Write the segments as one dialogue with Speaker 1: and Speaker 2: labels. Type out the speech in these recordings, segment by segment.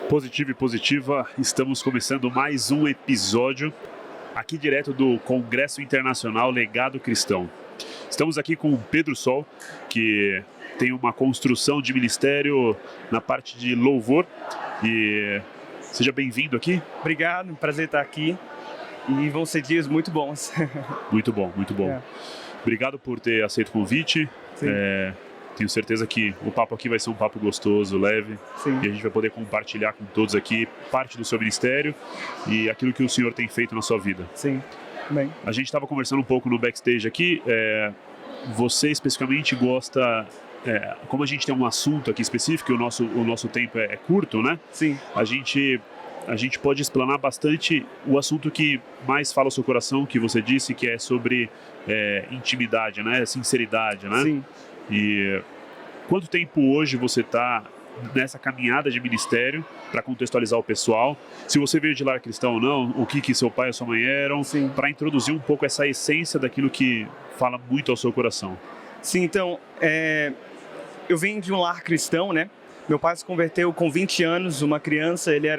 Speaker 1: Positivo e positiva, estamos começando mais um episódio aqui direto do Congresso Internacional Legado Cristão. Estamos aqui com o Pedro Sol, que tem uma construção de ministério na parte de louvor, e seja bem-vindo aqui.
Speaker 2: Obrigado, prazer estar aqui e vão ser dias muito bons.
Speaker 1: Muito bom, muito bom. Obrigado por ter aceito o convite. Tenho certeza que o papo aqui vai ser um papo gostoso, leve.
Speaker 2: Sim.
Speaker 1: E a gente vai poder compartilhar com todos aqui parte do seu ministério e aquilo que o senhor tem feito na sua vida.
Speaker 2: Sim, bem.
Speaker 1: A gente estava conversando um pouco no backstage aqui. Você especificamente gosta... como a gente tem um assunto aqui específico, o nosso tempo é curto, né?
Speaker 2: Sim.
Speaker 1: A gente pode explanar bastante o assunto que mais fala ao seu coração, que você disse, que é sobre intimidade, né? Sinceridade, né?
Speaker 2: Sim.
Speaker 1: E quanto tempo hoje você está nessa caminhada de ministério, para contextualizar o pessoal? Se você veio de lar cristão ou não, o que seu pai e sua mãe eram, para introduzir um pouco essa essência daquilo que fala muito ao seu coração.
Speaker 2: Sim, então, eu venho de um lar cristão, né? Meu pai se converteu com 20 anos, uma criança, ele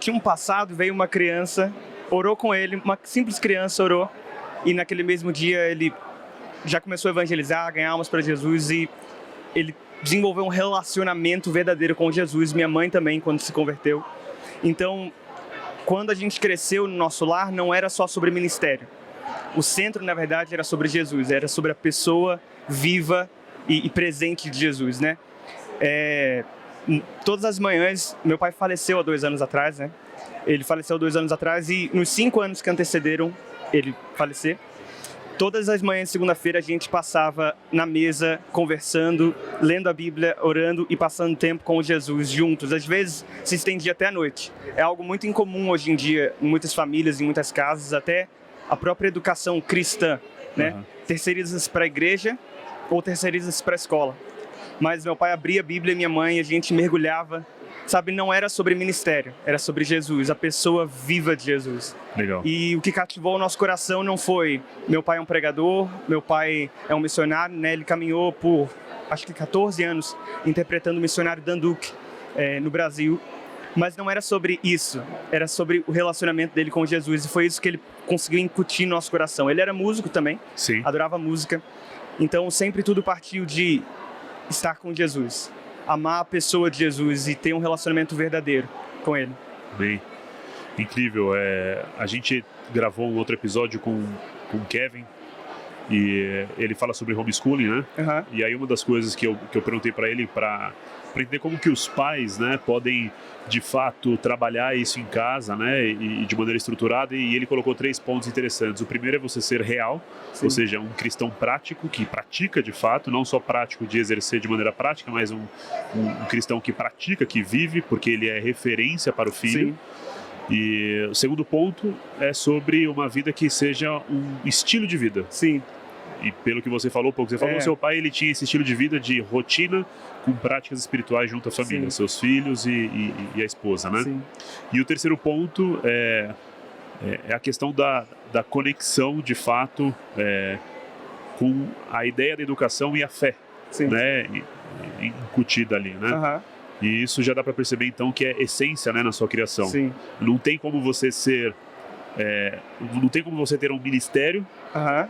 Speaker 2: tinha um passado, veio uma criança, orou com ele, uma simples criança orou, e naquele mesmo dia ele já começou a evangelizar, a ganhar almas para Jesus, e ele desenvolveu um relacionamento verdadeiro com Jesus. Minha mãe também, quando se converteu. Então, quando a gente cresceu no nosso lar, não era só sobre ministério. O centro, na verdade, era sobre Jesus, era sobre a pessoa viva e presente de Jesus, né? Todas as manhãs, meu pai faleceu há 2 anos atrás, né? Ele faleceu há 2 anos atrás, e nos 5 anos que antecederam ele falecer, todas as manhãs de segunda-feira a gente passava na mesa, conversando, lendo a Bíblia, orando e passando tempo com Jesus juntos. Às vezes se estendia até a noite. É algo muito incomum hoje em dia, em muitas famílias, em muitas casas, até a própria educação cristã, né? Terceiriza-se para a igreja ou terceiriza-se para a escola. Mas meu pai abria a Bíblia e minha mãe, a gente mergulhava. Sabe, não era sobre ministério, era sobre Jesus, a pessoa viva de Jesus.
Speaker 1: Legal.
Speaker 2: E o que cativou o nosso coração não foi... Meu pai é um pregador, meu pai é um missionário, né? Ele caminhou por, acho que 14 anos, interpretando o missionário Dan Duque no Brasil. Mas não era sobre isso, era sobre o relacionamento dele com Jesus. E foi isso que ele conseguiu incutir no nosso coração. Ele era músico também,
Speaker 1: Sim.
Speaker 2: Adorava música. Então sempre tudo partiu de estar com Jesus. Amar a pessoa de Jesus e ter um relacionamento verdadeiro com ele.
Speaker 1: Bem, incrível. A gente gravou um outro episódio com o Kevin, e ele fala sobre homeschooling, né? E aí uma das coisas que eu perguntei para ele, para entender como que os pais, né, podem de fato trabalhar isso em casa, né, e de maneira estruturada, e ele colocou 3 pontos interessantes. O primeiro é você ser real. Sim. Ou seja, um cristão prático, que pratica de fato, não só prático de exercer de maneira prática, mas um cristão que pratica, que vive, porque ele é referência para o filho. Sim. E o segundo ponto é sobre uma vida que seja um estilo de vida.
Speaker 2: Sim.
Speaker 1: E pelo que você falou, pouco, você falou, seu pai, ele tinha esse estilo de vida de rotina com práticas espirituais junto à família, Sim. seus filhos e a esposa, né?
Speaker 2: Sim.
Speaker 1: E o terceiro ponto é a questão da conexão, de fato, com a ideia da educação e a fé,
Speaker 2: Sim.
Speaker 1: né? Incutida ali, né? E isso já dá para perceber, então, que é essência, né, na sua criação.
Speaker 2: Sim.
Speaker 1: Não tem como você ser... não tem como você ter um ministério,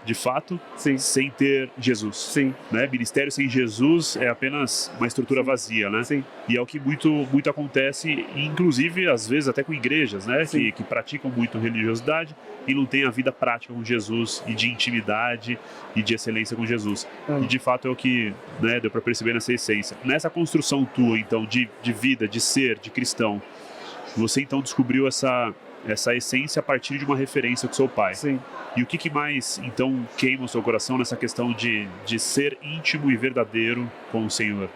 Speaker 1: de fato,
Speaker 2: Sim.
Speaker 1: sem ter Jesus.
Speaker 2: Sim.
Speaker 1: Né? Ministério sem Jesus é apenas uma estrutura vazia, né?
Speaker 2: Sim.
Speaker 1: E é o que muito acontece, inclusive, às vezes, até com igrejas, né? Que praticam muito religiosidade e não têm a vida prática com Jesus, e de intimidade e de excelência com Jesus. E, de fato, é o que, né, deu para perceber nessa essência. Nessa construção tua, então, de vida, de ser, de cristão, você, então, descobriu essa essência a partir de uma referência com seu pai.
Speaker 2: Sim.
Speaker 1: E o que mais, então, queima o seu coração nessa questão de ser íntimo e verdadeiro com o Senhor?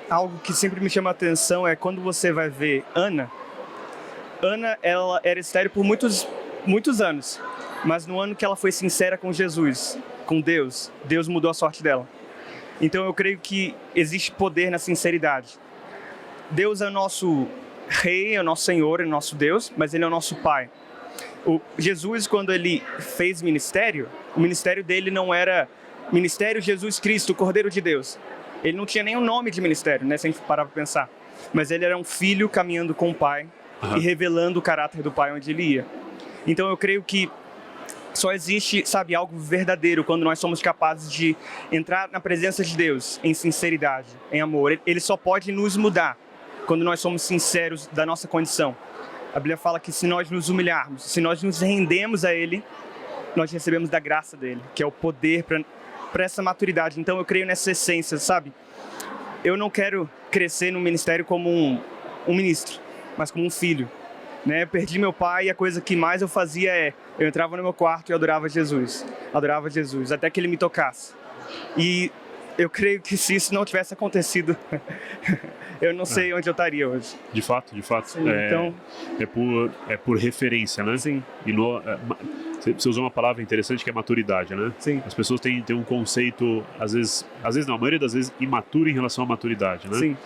Speaker 2: Algo que sempre me chama a atenção é quando você vai ver Ana. Ana, ela era estéril por muitos anos, mas no ano que ela foi sincera com Jesus, com Deus mudou a sorte dela. Então eu creio que existe poder na sinceridade. Deus é o nosso Rei, é o nosso Senhor, é o nosso Deus, mas Ele é o nosso Pai. Jesus, quando Ele fez ministério, o ministério dele não era Ministério Jesus Cristo, Cordeiro de Deus. Ele não tinha nenhum nome de ministério, né, se a gente parar para pensar. mas ele era um filho caminhando com o pai e revelando o caráter do pai onde ele ia. Então eu creio que só existe, sabe, algo verdadeiro quando nós somos capazes de entrar na presença de Deus em sinceridade, em amor. Ele só pode nos mudar quando nós somos sinceros da nossa condição. A Bíblia fala que se nós nos humilharmos, se nós nos rendemos a Ele, nós recebemos da graça dele, que é o poder para essa maturidade. Então eu creio nessa essência, sabe? Eu não quero crescer no ministério como um ministro, mas como um filho. Né? Eu perdi meu pai e a coisa que mais eu fazia eu entrava no meu quarto e adorava Jesus, até que ele me tocasse. E eu creio que se isso não tivesse acontecido, eu não sei onde eu estaria hoje.
Speaker 1: De fato.
Speaker 2: Sim, então...
Speaker 1: é por referência, né?
Speaker 2: Sim.
Speaker 1: E você usou uma palavra interessante que é maturidade, né?
Speaker 2: Sim.
Speaker 1: As pessoas têm um conceito, às vezes não, a maioria das vezes, imaturo em relação à maturidade, né?
Speaker 2: Sim.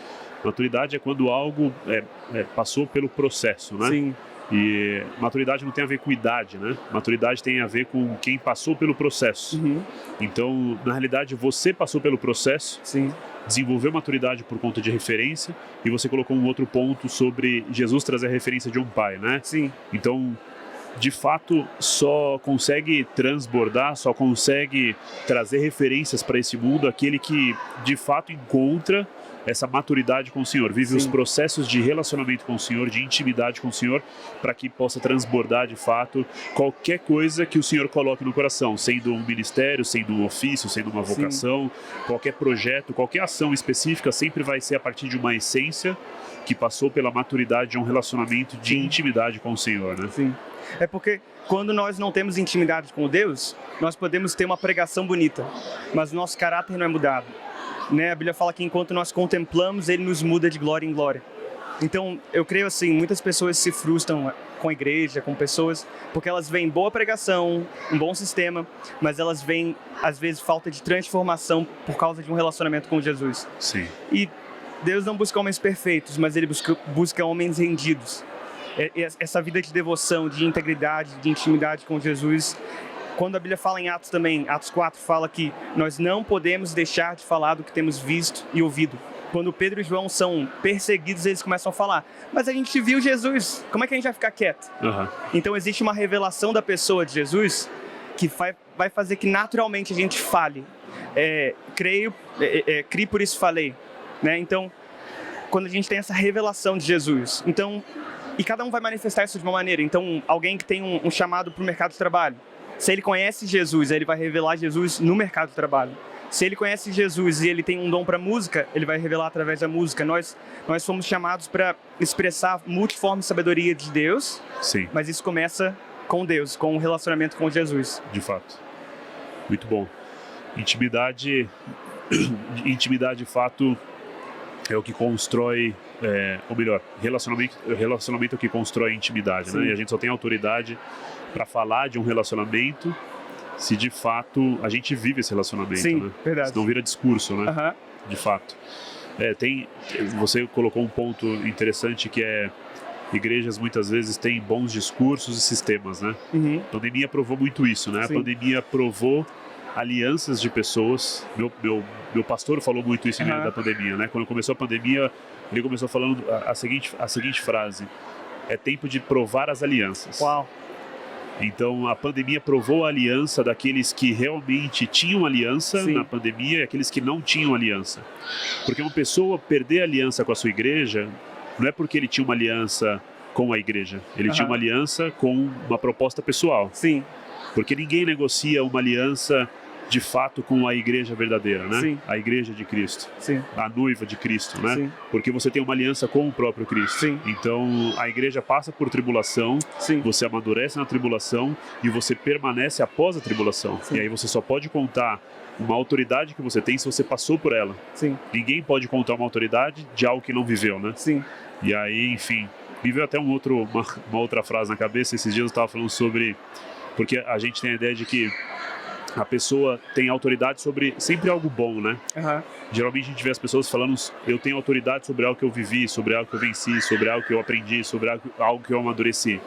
Speaker 1: Maturidade é quando algo passou pelo processo, né?
Speaker 2: Sim.
Speaker 1: E maturidade não tem a ver com idade, né? Maturidade tem a ver com quem passou pelo processo. Então, na realidade, você passou pelo processo,
Speaker 2: Sim.
Speaker 1: desenvolveu maturidade por conta de referência, e você colocou um outro ponto sobre Jesus trazer a referência de um pai, né?
Speaker 2: Sim.
Speaker 1: Então, de fato, só consegue transbordar, só consegue trazer referências para esse mundo aquele que, de fato, encontra essa maturidade com o Senhor, vive
Speaker 2: Sim.
Speaker 1: os processos de relacionamento com o Senhor, de intimidade com o Senhor, para que possa transbordar, de fato, qualquer coisa que o Senhor coloque no coração, sendo um ministério, sendo um ofício, sendo uma vocação, Sim. qualquer projeto, qualquer ação específica, sempre vai ser a partir de uma essência que passou pela maturidade de um relacionamento de intimidade com o Senhor, né?
Speaker 2: Sim. É porque quando nós não temos intimidade com Deus, nós podemos ter uma pregação bonita, mas nosso caráter não é mudado. Né? A Bíblia fala que enquanto nós contemplamos, Ele nos muda de glória em glória. Então, eu creio assim, muitas pessoas se frustram com a igreja, com pessoas, porque elas veem boa pregação, um bom sistema, mas elas veem, às vezes, falta de transformação por causa de um relacionamento com Jesus.
Speaker 1: Sim.
Speaker 2: E Deus não busca homens perfeitos, mas Ele busca homens rendidos. Essa vida de devoção, de integridade, de intimidade com Jesus. Quando a Bíblia fala em Atos também, Atos 4 fala que nós não podemos deixar de falar do que temos visto e ouvido. Quando Pedro e João são perseguidos, eles começam a falar, mas a gente viu Jesus, como é que a gente vai ficar quieto? Então existe uma revelação da pessoa de Jesus que vai fazer que naturalmente a gente fale. Criei, por isso falei. Né? Então, quando a gente tem essa revelação de Jesus, e cada um vai manifestar isso de uma maneira. Então, alguém que tem um chamado para o mercado de trabalho, se ele conhece Jesus, ele vai revelar Jesus no mercado de trabalho. Se ele conhece Jesus e ele tem um dom para música, ele vai revelar através da música. Nós fomos chamados para expressar a multiforme sabedoria de Deus,
Speaker 1: Sim.
Speaker 2: Mas isso começa com Deus, com o relacionamento com Jesus.
Speaker 1: De fato. Muito bom. Intimidade, de fato, é o que constrói, ou melhor, relacionamento é o que constrói intimidade, né? E a gente só tem autoridade para falar de um relacionamento se de fato a gente vive esse relacionamento.
Speaker 2: Sim,
Speaker 1: né?
Speaker 2: Verdade.
Speaker 1: Senão vira discurso, né? De fato. Você colocou um ponto interessante que é igrejas muitas vezes têm bons discursos e sistemas, né? A pandemia provou muito isso, né?
Speaker 2: Sim.
Speaker 1: A pandemia provou alianças de pessoas. Meu pastor falou muito isso em meio da pandemia, né? Quando começou a pandemia, ele começou falando a seguinte frase: é tempo de provar as alianças.
Speaker 2: Uau!
Speaker 1: Então, a pandemia provou a aliança daqueles que realmente tinham aliança
Speaker 2: Sim.
Speaker 1: na pandemia e aqueles que não tinham aliança. Porque uma pessoa perder a aliança com a sua igreja, não é porque ele tinha uma aliança com a igreja. Ele tinha uma aliança com uma proposta pessoal.
Speaker 2: Sim.
Speaker 1: Porque ninguém negocia uma aliança de fato com a igreja verdadeira, né?
Speaker 2: Sim.
Speaker 1: A igreja de Cristo.
Speaker 2: Sim.
Speaker 1: A noiva de Cristo, né?
Speaker 2: Sim.
Speaker 1: Porque você tem uma aliança com o próprio Cristo.
Speaker 2: Sim.
Speaker 1: Então, a igreja passa por tribulação,
Speaker 2: Sim.
Speaker 1: você amadurece na tribulação e você permanece após a tribulação.
Speaker 2: Sim.
Speaker 1: E aí você só pode contar uma autoridade que você tem se você passou por ela.
Speaker 2: Sim.
Speaker 1: Ninguém pode contar uma autoridade de algo que não viveu, né?
Speaker 2: Sim.
Speaker 1: E aí, enfim, me veio até uma outra frase na cabeça. Esses dias eu estava falando sobre... Porque a gente tem a ideia de que a pessoa tem autoridade sobre sempre algo bom, né? Geralmente a gente vê as pessoas falando, eu tenho autoridade sobre algo que eu vivi, sobre algo que eu venci, sobre algo que eu aprendi, sobre algo que eu amadureci.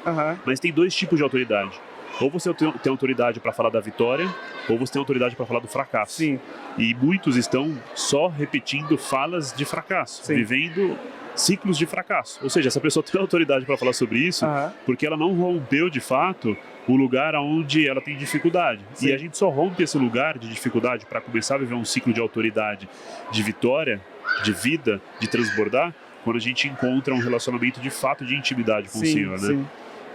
Speaker 1: Mas tem dois tipos de autoridade. Ou você tem autoridade para falar da vitória, ou você tem autoridade para falar do fracasso.
Speaker 2: Sim.
Speaker 1: E muitos estão só repetindo falas de fracasso,
Speaker 2: Sim.
Speaker 1: vivendo ciclos de fracasso. Ou seja, essa pessoa tem autoridade para falar sobre isso porque ela não rompeu, de fato, o lugar onde ela tem dificuldade. Sim. E a gente só rompe esse lugar de dificuldade para começar a viver um ciclo de autoridade, de vitória, de vida, de transbordar, quando a gente encontra um relacionamento de fato de intimidade com o Senhor, né? Sim.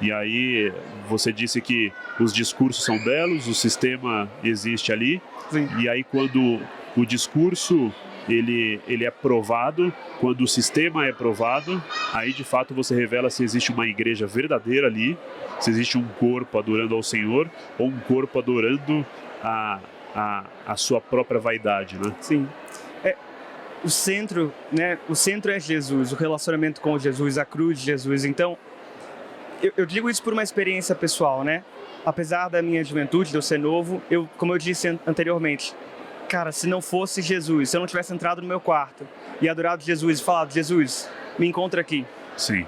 Speaker 1: E aí, você disse que os discursos são belos, o sistema existe ali. Sim. E aí, quando o discurso ele é provado, quando o sistema é provado, aí de fato você revela se existe uma igreja verdadeira ali, se existe um corpo adorando ao Senhor ou um corpo adorando a sua própria vaidade, né?
Speaker 2: Sim. O centro, né? O centro é Jesus, o relacionamento com Jesus, a cruz de Jesus. Então, eu digo isso por uma experiência pessoal, né? Apesar da minha juventude, de eu ser novo, como eu disse anteriormente, cara, se não fosse Jesus, se eu não tivesse entrado no meu quarto e adorado Jesus e falado, Jesus, me encontra aqui.
Speaker 1: Sim.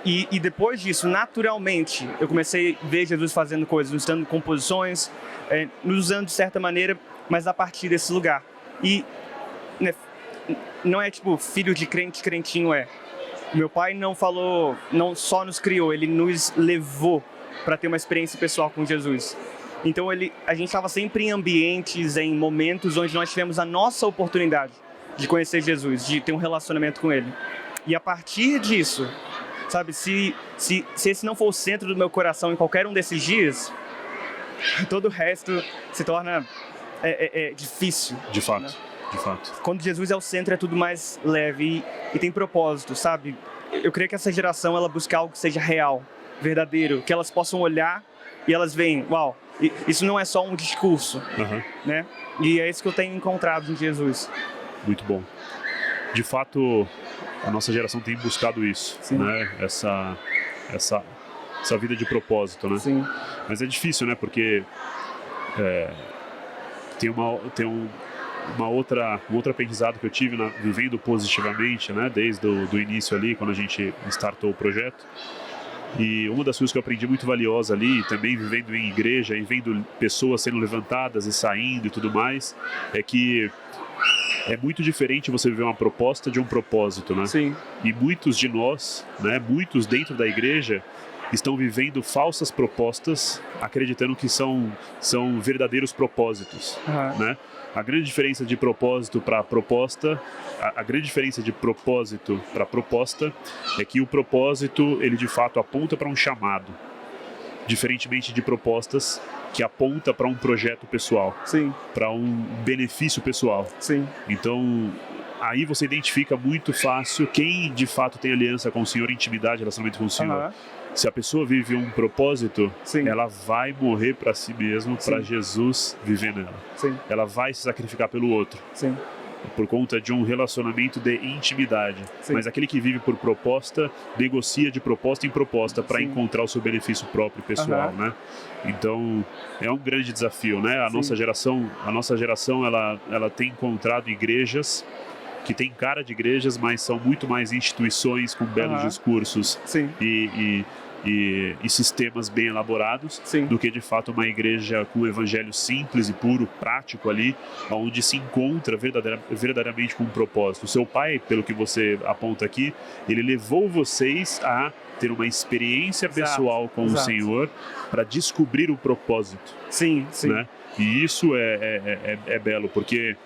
Speaker 2: E depois disso, naturalmente, eu comecei a ver Jesus fazendo coisas, nos dando composições, nos usando de certa maneira, mas a partir desse lugar. E né, não é tipo filho de crente, crentinho Meu pai não só nos criou, ele nos levou para ter uma experiência pessoal com Jesus. Então a gente estava sempre em ambientes, em momentos onde nós tivemos a nossa oportunidade de conhecer Jesus, de ter um relacionamento com Ele. E a partir disso, sabe, se esse não for o centro do meu coração em qualquer um desses dias, todo o resto se torna difícil.
Speaker 1: De fato.
Speaker 2: Né?
Speaker 1: De fato.
Speaker 2: Quando Jesus é o centro, é tudo mais leve e tem propósito, sabe? Eu creio que essa geração, ela busca algo que seja real, verdadeiro, que elas possam olhar e elas veem, uau, isso não é só um discurso, né? E é isso que eu tenho encontrado em Jesus.
Speaker 1: Muito bom. De fato, a nossa geração tem buscado isso, Sim. né? Essa vida de propósito, né?
Speaker 2: Sim.
Speaker 1: Mas é difícil, né? Porque tem um outro aprendizado que eu tive vivendo positivamente, né, desde o início ali, quando a gente startou o projeto. E uma das coisas que eu aprendi muito valiosa ali, também vivendo em igreja e vendo pessoas sendo levantadas e saindo e tudo mais, é que é muito diferente você viver uma proposta de um propósito, né?
Speaker 2: Sim.
Speaker 1: E muitos de nós, né, muitos dentro da igreja, estão vivendo falsas propostas, acreditando que são verdadeiros propósitos, né? A grande diferença de propósito para proposta, a grande diferença de propósito para proposta é que o propósito, ele de fato aponta para um chamado, diferentemente de propostas que aponta para um projeto pessoal, para um benefício pessoal.
Speaker 2: Sim.
Speaker 1: Então, aí você identifica muito fácil quem de fato tem aliança com o Senhor, intimidade, relacionamento com o Senhor. Se a pessoa vive um propósito, Sim. ela vai morrer para si mesma, para Jesus viver nela.
Speaker 2: Sim.
Speaker 1: Ela vai se sacrificar pelo outro.
Speaker 2: Sim.
Speaker 1: Por conta de um relacionamento de intimidade. Sim. Mas aquele que vive por proposta, negocia de proposta em proposta para encontrar o seu benefício próprio e pessoal, né? Então, é um grande desafio, né? A nossa geração, ela tem encontrado igrejas que tem cara de igrejas, mas são muito mais instituições com belos discursos e sistemas bem elaborados, do que de fato uma igreja com um evangelho simples e puro, prático ali, onde se encontra verdadeiramente com um propósito. O seu pai, pelo que você aponta aqui, ele levou vocês a ter uma experiência pessoal com o Senhor para descobrir o propósito.
Speaker 2: Sim, sim.
Speaker 1: Né? E isso é belo, porque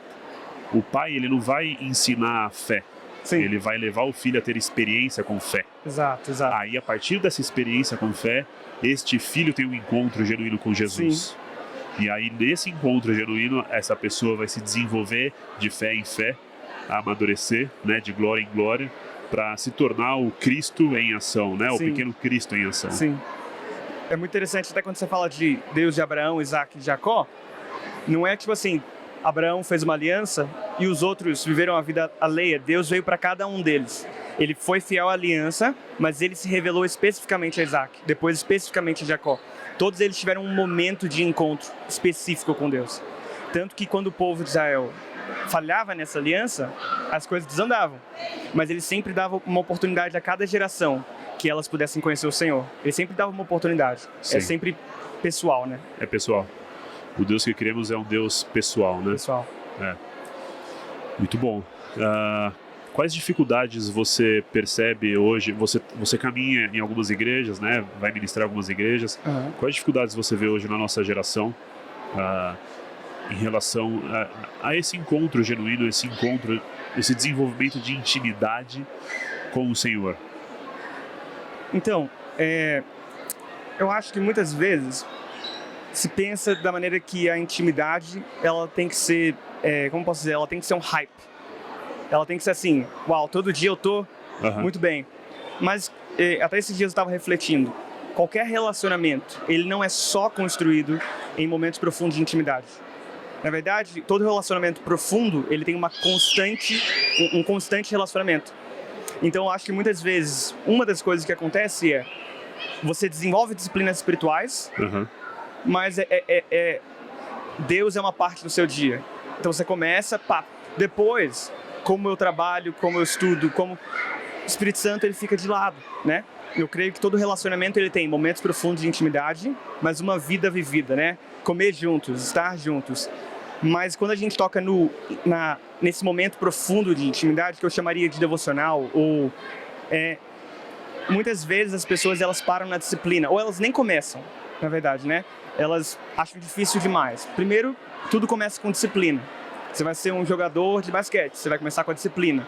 Speaker 1: o pai, ele não vai ensinar a fé.
Speaker 2: Sim.
Speaker 1: Ele vai levar o filho a ter experiência com fé.
Speaker 2: Exato.
Speaker 1: Aí, a partir dessa experiência com fé, este filho tem um encontro genuíno com Jesus. Sim. E aí, nesse encontro genuíno, essa pessoa vai se desenvolver de fé em fé, a amadurecer, né, de glória em glória, para se tornar o Cristo em ação, né, o pequeno Cristo em ação.
Speaker 2: Sim. É muito interessante, até quando você fala de Deus de Abraão, Isaac e Jacó, não é tipo assim, Abraão fez uma aliança e os outros viveram a vida alheia. Deus veio para cada um deles. Ele foi fiel à aliança, mas ele se revelou especificamente a Isaac, depois especificamente a Jacó. Todos eles tiveram um momento de encontro específico com Deus. Tanto que quando o povo de Israel falhava nessa aliança, as coisas desandavam. Mas ele sempre dava uma oportunidade a cada geração que elas pudessem conhecer o Senhor. Ele sempre dava uma oportunidade.
Speaker 1: Sim.
Speaker 2: É sempre pessoal, né?
Speaker 1: É pessoal. O Deus que cremos é um Deus pessoal, né?
Speaker 2: Pessoal.
Speaker 1: Muito bom. Quais dificuldades você percebe hoje? Você caminha em algumas igrejas, né? Vai ministrar em algumas igrejas. Quais dificuldades você vê hoje na nossa geração em relação a esse encontro genuíno, esse desenvolvimento de intimidade com o Senhor?
Speaker 2: Então, eu acho que muitas vezes se pensa da maneira que a intimidade, ela tem que ser, como posso dizer, ela tem que ser um hype. Ela tem que ser assim, uau, todo dia eu tô muito bem. Mas até esses dias eu estava refletindo, qualquer relacionamento, ele não é só construído em momentos profundos de intimidade. Na verdade, todo relacionamento profundo, ele tem um constante relacionamento. Então, eu acho que muitas vezes, uma das coisas que acontece é, você desenvolve disciplinas espirituais, mas Deus é uma parte do seu dia. Então, você começa, depois, como eu trabalho, como eu estudo, como o Espírito Santo, ele fica de lado, né? Eu creio que todo relacionamento, ele tem momentos profundos de intimidade, mas uma vida vivida, né? Comer juntos, estar juntos. Mas quando a gente toca nesse momento profundo de intimidade, que eu chamaria de devocional, ou muitas vezes as pessoas, elas param na disciplina, ou elas nem começam, na verdade, né? Elas acham difícil demais. Primeiro, tudo começa com disciplina. Você vai ser um jogador de basquete, você vai começar com a disciplina,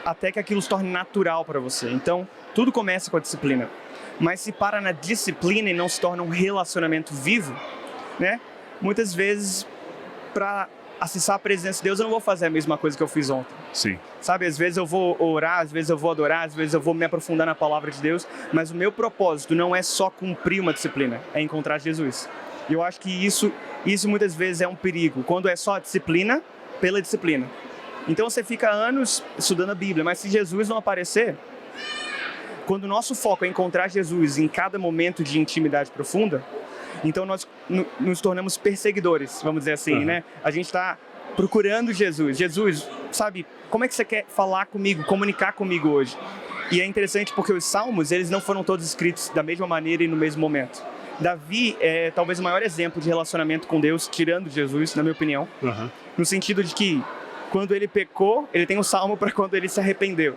Speaker 2: até que aquilo se torne natural para você. Então, tudo começa com a disciplina. Mas se para na disciplina e não se torna um relacionamento vivo, né? Muitas vezes, para acessar a presença de Deus, eu não vou fazer a mesma coisa que eu fiz ontem.
Speaker 1: Sim.
Speaker 2: Sabe, às vezes eu vou orar, às vezes eu vou adorar, às vezes eu vou me aprofundar na palavra de Deus, mas o meu propósito não é só cumprir uma disciplina, é encontrar Jesus. E eu acho que isso muitas vezes é um perigo, quando é só a disciplina pela disciplina. Então você fica anos estudando a Bíblia, mas se Jesus não aparecer, quando o nosso foco é encontrar Jesus em cada momento de intimidade profunda, então nós nos tornamos perseguidores, vamos dizer assim, né? A gente está procurando Jesus. Jesus, sabe, como é que você quer falar comigo, comunicar comigo hoje? E é interessante porque os salmos, eles não foram todos escritos da mesma maneira e no mesmo momento. Davi é talvez o maior exemplo de relacionamento com Deus, tirando Jesus, na minha opinião, no sentido de que quando ele pecou, ele tem um salmo para quando ele se arrependeu.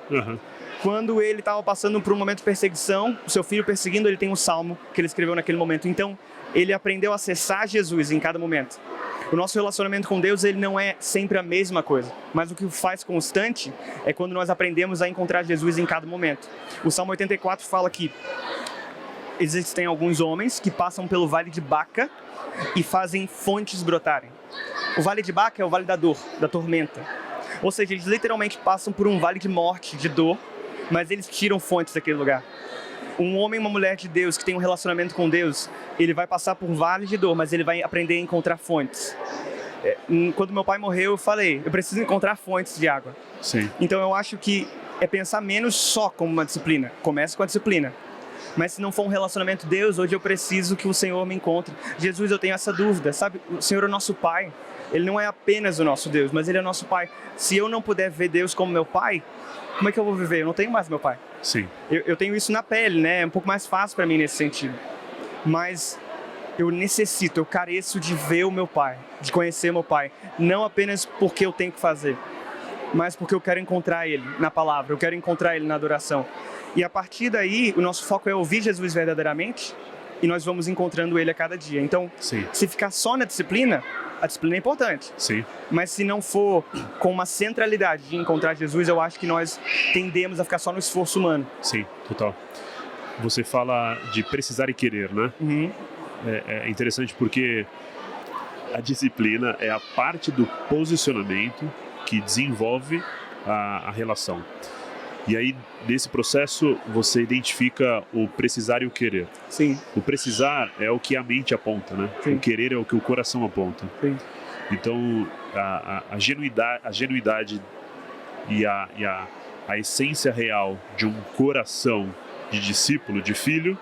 Speaker 2: Quando ele estava passando por um momento de perseguição, o seu filho perseguindo, ele tem um salmo que ele escreveu naquele momento. Então, ele aprendeu a acessar Jesus em cada momento. O nosso relacionamento com Deus, ele não é sempre a mesma coisa, mas o que o faz constante é quando nós aprendemos a encontrar Jesus em cada momento. O Salmo 84 fala que existem alguns homens que passam pelo vale de Baca e fazem fontes brotarem. O vale de Baca é o vale da dor, da tormenta. Ou seja, eles literalmente passam por um vale de morte, de dor, mas eles tiram fontes daquele lugar. Um homem e uma mulher de Deus que tem um relacionamento com Deus, ele vai passar por vales de dor, mas ele vai aprender a encontrar fontes. Quando meu pai morreu, eu falei, eu preciso encontrar fontes de água.
Speaker 1: Sim.
Speaker 2: Então eu acho que é pensar menos só como uma disciplina. Começa com a disciplina. Mas se não for um relacionamento, Deus, hoje eu preciso que o Senhor me encontre. Jesus, eu tenho essa dúvida, sabe? O Senhor é o nosso Pai. Ele não é apenas o nosso Deus, mas Ele é o nosso Pai. Se eu não puder ver Deus como meu Pai, como é que eu vou viver? Eu não tenho mais meu Pai.
Speaker 1: Sim.
Speaker 2: Eu tenho isso na pele, né? É um pouco mais fácil para mim nesse sentido. Mas eu careço de ver o meu Pai, de conhecer meu Pai. Não apenas porque eu tenho que fazer, mas porque eu quero encontrar Ele na palavra, eu quero encontrar Ele na adoração. E a partir daí, o nosso foco é ouvir Jesus verdadeiramente e nós vamos encontrando Ele a cada dia. Então,
Speaker 1: Sim.
Speaker 2: Se ficar só na disciplina, a disciplina é importante.
Speaker 1: Sim.
Speaker 2: Mas se não for com uma centralidade de encontrar Jesus, eu acho que nós tendemos a ficar só no esforço humano.
Speaker 1: Sim, total. Você fala de precisar e querer, né? É interessante porque a disciplina é a parte do posicionamento que desenvolve a relação. E aí, nesse processo, você identifica o precisar e o querer.
Speaker 2: Sim.
Speaker 1: O precisar é o que a mente aponta, né?
Speaker 2: Sim.
Speaker 1: O querer é o que o coração aponta.
Speaker 2: Sim.
Speaker 1: Então, a genuidade e a essência real de um coração de discípulo, de filho,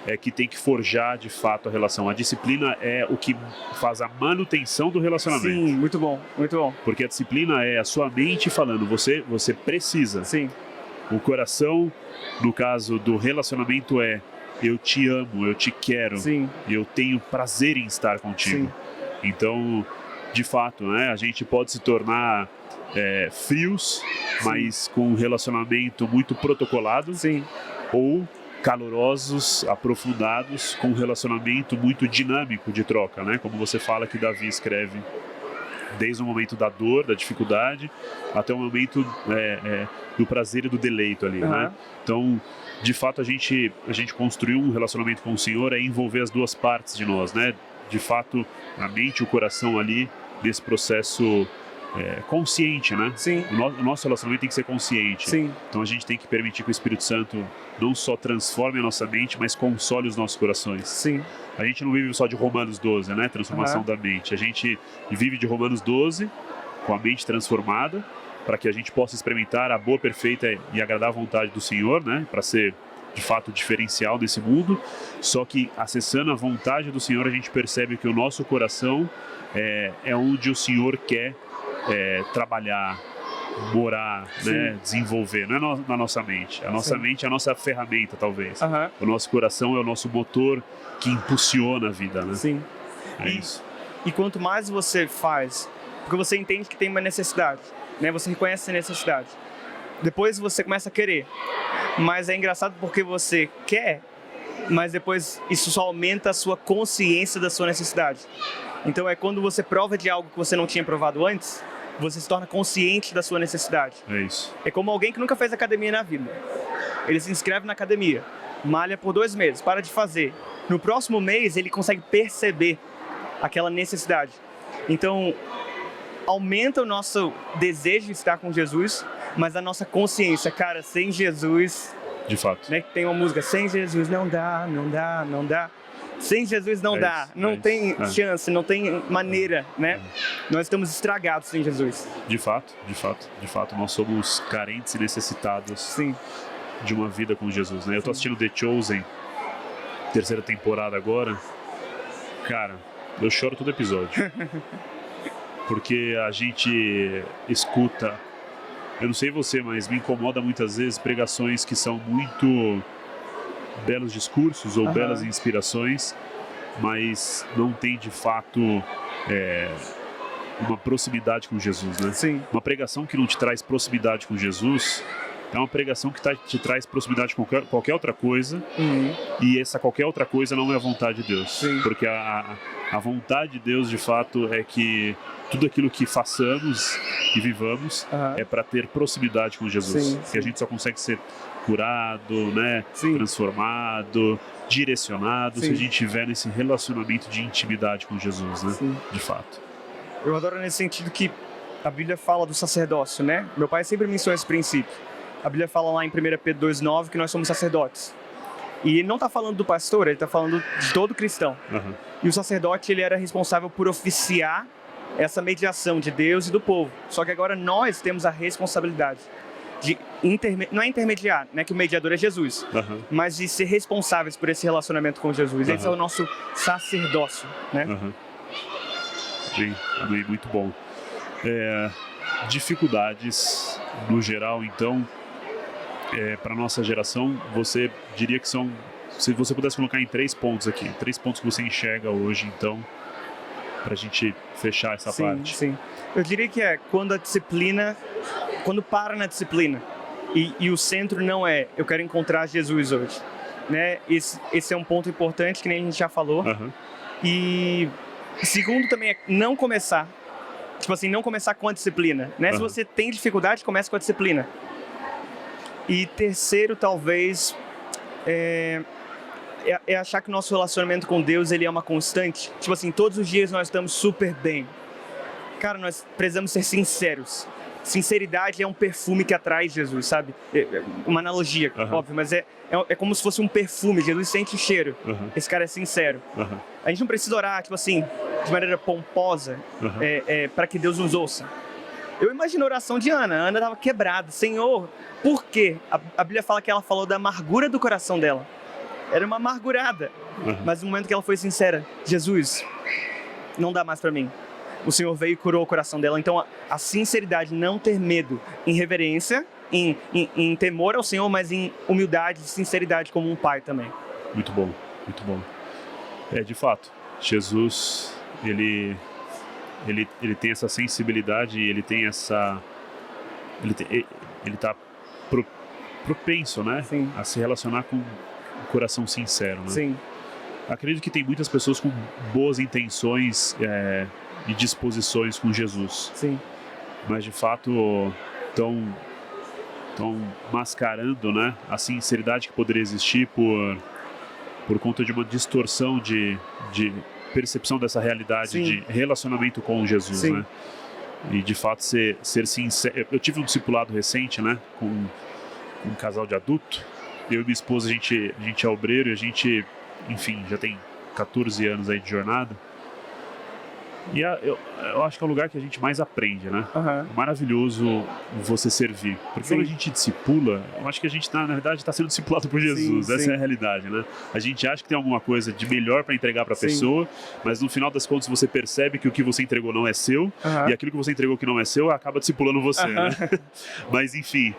Speaker 1: é que tem que forjar, de fato, a relação. A disciplina é o que faz a manutenção do relacionamento.
Speaker 2: Sim, muito bom, muito bom.
Speaker 1: Porque a disciplina é a sua mente falando, você precisa.
Speaker 2: Sim.
Speaker 1: O coração, no caso do relacionamento, é eu te amo, eu te quero,
Speaker 2: Sim.
Speaker 1: eu tenho prazer em estar contigo.
Speaker 2: Sim.
Speaker 1: Então, de fato, né, a gente pode se tornar frios, mas com um relacionamento muito protocolado.
Speaker 2: Sim.
Speaker 1: Ou calorosos, aprofundados, com um relacionamento muito dinâmico de troca, né? Como você fala que Davi escreve, desde o momento da dor, da dificuldade, até o momento do prazer e do deleito ali, né? Então, de fato, a gente construir um relacionamento com o Senhor é envolver as duas partes de nós, né? De fato, a mente e o coração ali, nesse processo consciente, né?
Speaker 2: Sim.
Speaker 1: O nosso relacionamento tem que ser consciente.
Speaker 2: Sim.
Speaker 1: Então a gente tem que permitir que o Espírito Santo não só transforme a nossa mente, mas console os nossos corações.
Speaker 2: Sim.
Speaker 1: A gente não vive só de Romanos 12, né? Transformação da mente. A gente vive de Romanos 12 com a mente transformada, para que a gente possa experimentar a boa, perfeita e agradável vontade do Senhor, né? Para ser de fato diferencial nesse mundo. Só que acessando a vontade do Senhor, a gente percebe que o nosso coração é onde o Senhor quer trabalhar, morar, né, desenvolver. Não é na nossa mente. A nossa mente é a nossa ferramenta, talvez. O nosso coração é o nosso motor que impulsiona a vida, né?
Speaker 2: Sim.
Speaker 1: Isso.
Speaker 2: E quanto mais você faz, porque você entende que tem uma necessidade, né? Você reconhece essa necessidade. Depois você começa a querer. Mas é engraçado porque você quer, mas depois isso só aumenta a sua consciência da sua necessidade. Então é quando você prova de algo que você não tinha provado antes, você se torna consciente da sua necessidade.
Speaker 1: É isso.
Speaker 2: É como alguém que nunca fez academia na vida. Ele se inscreve na academia, malha por 2 meses, para de fazer. No próximo mês ele consegue perceber aquela necessidade. Então aumenta o nosso desejo de estar com Jesus, mas a nossa consciência, cara, sem Jesus...
Speaker 1: De fato.
Speaker 2: Né, tem uma música, sem Jesus não dá, não dá, não dá. Sem Jesus não dá, não tem chance, não tem maneira, né? Nós estamos estragados sem Jesus.
Speaker 1: De fato, nós somos carentes e necessitados de uma vida com Jesus, né? Eu tô assistindo The Chosen, 3ª temporada agora. Cara, eu choro todo episódio. Porque a gente escuta, eu não sei você, mas me incomoda muitas vezes pregações que são muito belos discursos ou belas inspirações, mas não tem de fato uma proximidade com Jesus, né?
Speaker 2: Sim.
Speaker 1: Uma pregação que não te traz proximidade com Jesus é uma pregação que te traz proximidade com qualquer outra coisa, e essa qualquer outra coisa não é a vontade de Deus.
Speaker 2: Sim.
Speaker 1: Porque a vontade de Deus, de fato, é que tudo aquilo que façamos e vivamos é para ter proximidade com Jesus. Que a gente só consegue ser curado, né? Transformado, direcionado, se a gente tiver nesse relacionamento de intimidade com Jesus, né? De fato.
Speaker 2: Eu adoro nesse sentido que a Bíblia fala do sacerdócio, né? Meu pai sempre mencionou esse princípio. A Bíblia fala lá em 1 Pedro 2,9 que nós somos sacerdotes. E ele não está falando do pastor, ele está falando de todo cristão. E o sacerdote, ele era responsável por oficiar essa mediação de Deus e do povo. Só que agora nós temos a responsabilidade de não é intermediar, né, que o mediador é Jesus, mas de ser responsáveis por esse relacionamento com Jesus. Esse é o nosso sacerdócio, né?
Speaker 1: Sim, amém, muito bom. Dificuldades, no geral, então, para nossa geração, você diria que são, se você pudesse colocar em 3 pontos aqui, 3 pontos que você enxerga hoje, então, para a gente fechar essa parte.
Speaker 2: Sim. Eu diria que quando a disciplina, quando para na disciplina e o centro não é eu quero encontrar Jesus hoje, né? Esse é um ponto importante que nem a gente já falou. E segundo também é não começar, tipo assim, não começar com a disciplina, né? Se você tem dificuldade, comece com a disciplina. E terceiro, talvez, é achar que o nosso relacionamento com Deus, ele é uma constante. Tipo assim, todos os dias nós estamos super bem. Cara, nós precisamos ser sinceros. Sinceridade é um perfume que atrai Jesus, sabe? Uma analogia, óbvio, mas é como se fosse um perfume. Jesus sente o cheiro. Esse cara é sincero. A gente não precisa orar, tipo assim, de maneira pomposa, para que Deus nos ouça. Eu imagino a oração de Ana. A Ana estava quebrada. Senhor, por quê? A Bíblia fala que ela falou da amargura do coração dela. Era uma amargurada. Mas no momento que ela foi sincera, Jesus, não dá mais para mim. O Senhor veio e curou o coração dela. Então a sinceridade, não ter medo, em reverência, em temor ao Senhor, mas em humildade e sinceridade como um pai também.
Speaker 1: Muito bom, muito bom. De fato, Jesus, ele ele tem essa sensibilidade, ele tem essa... Ele tá propenso, né?
Speaker 2: Sim.
Speaker 1: A se relacionar com um coração sincero, né?
Speaker 2: Sim.
Speaker 1: Acredito que tem muitas pessoas com boas intenções e disposições com Jesus.
Speaker 2: Sim.
Speaker 1: Mas, de fato, estão mascarando, né, a sinceridade que poderia existir por conta de uma distorção de percepção dessa realidade. Sim. De relacionamento com Jesus. Sim. Né? E, de fato, ser sincero. Eu tive um discipulado recente, né, com um casal de adulto. Eu e minha esposa, a gente é obreiro e a gente, enfim, já tem 14 anos aí de jornada. E eu acho que é o lugar que a gente mais aprende, né? É maravilhoso você servir. Porque quando a gente discipula, eu acho que a gente, na verdade, está sendo discipulado por Jesus. Sim, essa é a realidade, né? A gente acha que tem alguma coisa de melhor para entregar para a pessoa, mas no final das contas você percebe que o que você entregou não é seu, e aquilo que você entregou que não é seu acaba discipulando você, né? Mas, enfim,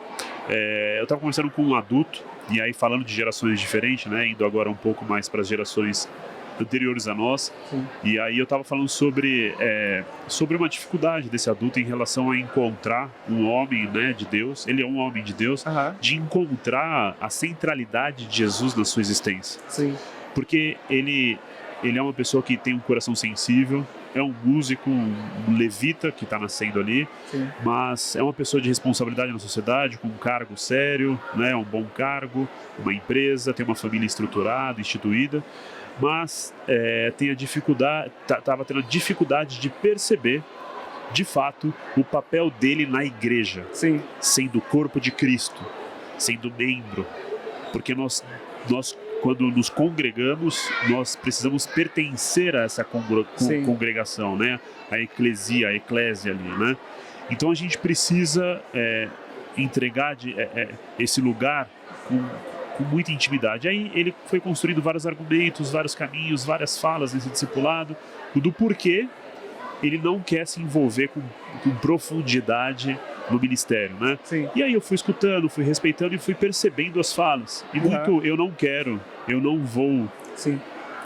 Speaker 1: eu estava conversando com um adulto, e aí falando de gerações diferentes, né? Indo agora um pouco mais para as gerações anteriores a nós. Sim. E aí eu estava falando sobre uma dificuldade desse adulto em relação a encontrar um homem, né, de Deus. Ele é um homem de Deus, de encontrar a centralidade de Jesus na sua existência.
Speaker 2: Sim.
Speaker 1: Porque ele é uma pessoa que tem um coração sensível, é um músico, um levita que está nascendo ali. Sim. Mas é uma pessoa de responsabilidade na sociedade, com um cargo sério, né, um bom cargo, uma empresa, tem uma família estruturada, instituída. Mas estava tendo a dificuldade de perceber, de fato, o papel dele na igreja. Sim. Sendo o corpo de Cristo, sendo membro. Porque nós quando nos congregamos, nós precisamos pertencer a essa congregação, né? A eclésia ali, né? Então a gente precisa entregar esse lugar com muita intimidade. Aí ele foi construindo vários argumentos, vários caminhos, várias falas nesse discipulado, do porquê ele não quer se envolver com muito no ministério, né?
Speaker 2: Sim.
Speaker 1: E aí eu fui escutando, fui respeitando e fui percebendo as falas. E muito, eu não quero, eu não vou.
Speaker 2: Sim.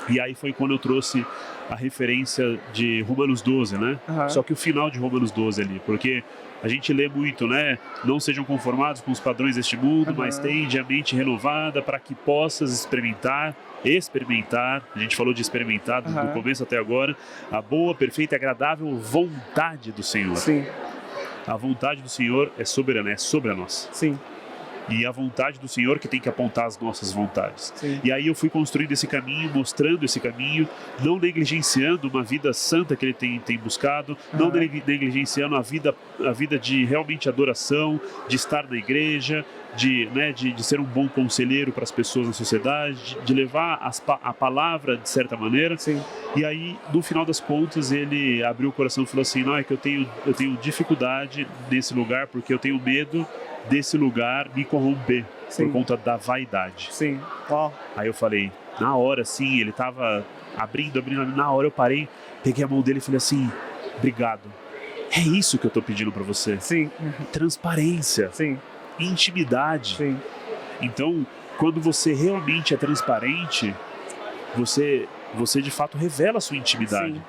Speaker 1: E aí foi quando eu trouxe a referência de Romanos 12, né? Só que o final de Romanos 12 ali, porque a gente lê muito, né? Não sejam conformados com os padrões deste mundo, mas tende a mente renovada para que possas experimentar, a gente falou de experimentar do começo até agora, a boa, perfeita e agradável vontade do Senhor.
Speaker 2: Sim.
Speaker 1: A vontade do Senhor é soberana, é sobre a nossa.
Speaker 2: Sim.
Speaker 1: E a vontade do Senhor que tem que apontar as nossas vontades.
Speaker 2: Sim.
Speaker 1: E aí eu fui construindo esse caminho, mostrando esse caminho, não negligenciando uma vida santa que ele tem buscado, não negligenciando a vida de realmente adoração, de estar na igreja, de ser um bom conselheiro para as pessoas na sociedade, de levar a palavra de certa maneira.
Speaker 2: Sim.
Speaker 1: E aí, no final das contas, ele abriu o coração e falou assim: não, é que eu tenho dificuldade nesse lugar porque eu tenho medo desse lugar me corromper. Sim. Por conta da vaidade.
Speaker 2: Sim. Oh.
Speaker 1: Aí eu falei, na hora, assim, ele tava abrindo, na hora eu parei, peguei a mão dele e falei assim: obrigado. É isso que eu tô pedindo para você.
Speaker 2: Sim.
Speaker 1: Transparência.
Speaker 2: Sim.
Speaker 1: Intimidade.
Speaker 2: Sim.
Speaker 1: Então, quando você realmente é transparente, você de fato revela a sua intimidade.
Speaker 2: Sim.